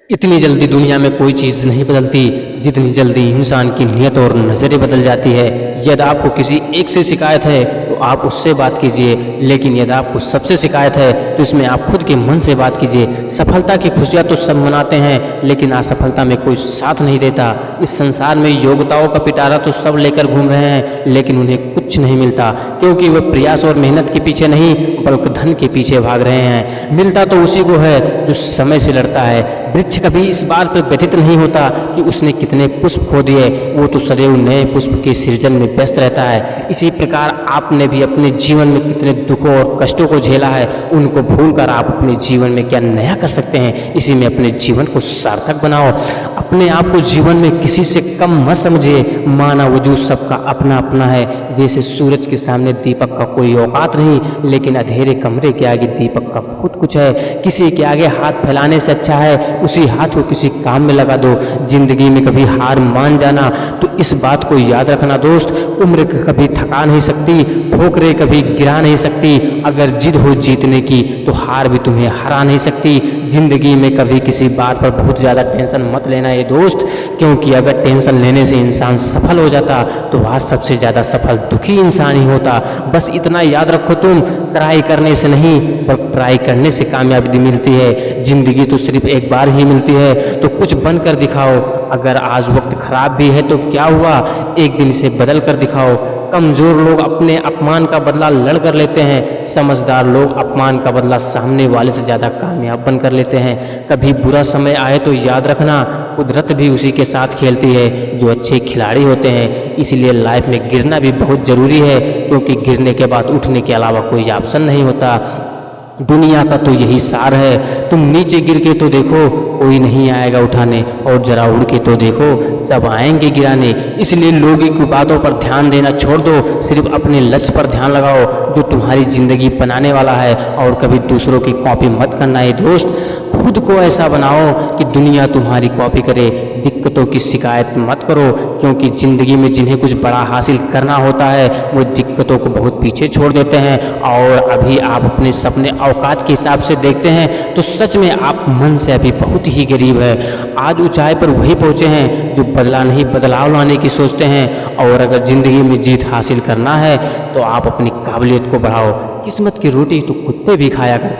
इतनी जल्दी दुनिया में कोई चीज़ नहीं बदलती जितनी जल्दी इंसान की नीयत और नज़रें बदल जाती है। यदि आपको किसी एक से शिकायत है तो आप उससे बात कीजिए, लेकिन यदि आपको सबसे शिकायत है तो इसमें आप खुद के मन से बात कीजिए। सफलता की खुशियाँ तो सब मनाते हैं, लेकिन असफलता में कोई साथ नहीं देता। इस संसार में योग्यताओं का पिटारा तो सब लेकर घूम रहे हैं, लेकिन उन्हें कुछ नहीं मिलता, क्योंकि वे प्रयास और मेहनत के पीछे नहीं बल्कि धन के पीछे भाग रहे हैं। मिलता तो उसी को है जो समय से लड़ता है। वृक्ष कभी इस बात पर व्यथित नहीं होता कि उसने कितने पुष्प खो दिए, वो तो सदैव नए पुष्प के सृजन में व्यस्त रहता है। इसी प्रकार आपने भी अपने जीवन में कितने दुखों और कष्टों को झेला है, उनको भूलकर आप अपने जीवन में क्या नया कर सकते हैं। इसी में अपने जीवन को सार्थक बनाओ। अपने आप को जीवन में किसी से कम मत समझिए। मानव वजूद सबका अपना अपना है। जैसे सूरज के सामने दीपक का कोई औकात नहीं, लेकिन अंधेरे कमरे के आगे दीपक का बहुत कुछ है। किसी के आगे हाथ फैलाने से अच्छा है उसी हाथ को किसी काम में लगा दो। जिंदगी में कभी हार मान जाना तो इस बात को याद रखना दोस्त, उम्र कभी थका नहीं सकती, ठोकरें कभी गिरा नहीं सकती। अगर जिद हो जीतने की तो हार भी तुम्हें हरा नहीं सकती। जिंदगी में कभी किसी बात पर बहुत ज़्यादा टेंशन मत लेना ये दोस्त, क्योंकि अगर टेंशन लेने से इंसान सफल हो जाता तो वह सबसे ज़्यादा सफल दुखी इंसान ही होता। बस इतना याद रखो, तुम ट्राई करने से नहीं बल्कि ट्राई करने से कामयाबी मिलती है। जिंदगी तो सिर्फ एक बार ही मिलती है, तो कुछ बनकर दिखाओ। अगर आज वक्त खराब भी है तो क्या हुआ, एक दिन इसे बदल कर दिखाओ। कमजोर लोग अपने अपमान का बदला लड़ कर लेते हैं, समझदार लोग अपमान का बदला सामने वाले से ज़्यादा कामयाब बनकर लेते हैं। कभी बुरा समय आए तो याद रखना, कुदरत भी उसी के साथ खेलती है जो अच्छे खिलाड़ी होते हैं। इसलिए लाइफ में गिरना भी बहुत ज़रूरी है, क्योंकि गिरने के बाद उठने के अलावा कोई ऑप्शन नहीं होता। दुनिया का तो यही सार है, तुम नीचे गिर के तो देखो, कोई नहीं आएगा उठाने, और जरा उड़ के तो देखो, सब आएंगे गिराने। इसलिए लोगों की बातों पर ध्यान देना छोड़ दो, सिर्फ अपने लक्ष्य पर ध्यान लगाओ जो तुम्हारी जिंदगी बनाने वाला है। और कभी दूसरों की कॉपी मत करना है दोस्त, खुद को ऐसा बनाओ कि दुनिया तुम्हारी कॉपी करे। दिक्कतों की शिकायत मत करो, क्योंकि ज़िंदगी में जिन्हें कुछ बड़ा हासिल करना होता है वो दिक्कतों को बहुत पीछे छोड़ देते हैं। और अभी आप अपने सपने औकात के हिसाब से देखते हैं तो सच में आप मन से अभी बहुत ही गरीब है। आज ऊंचाई पर वही पहुँचे हैं जो बदला नहीं बदलाव लाने की सोचते हैं। और अगर ज़िंदगी में जीत हासिल करना है तो आप अपनी काबिलियत को बढ़ाओ। किस्मत की रोटी तो कुत्ते भी खाया करते हैं।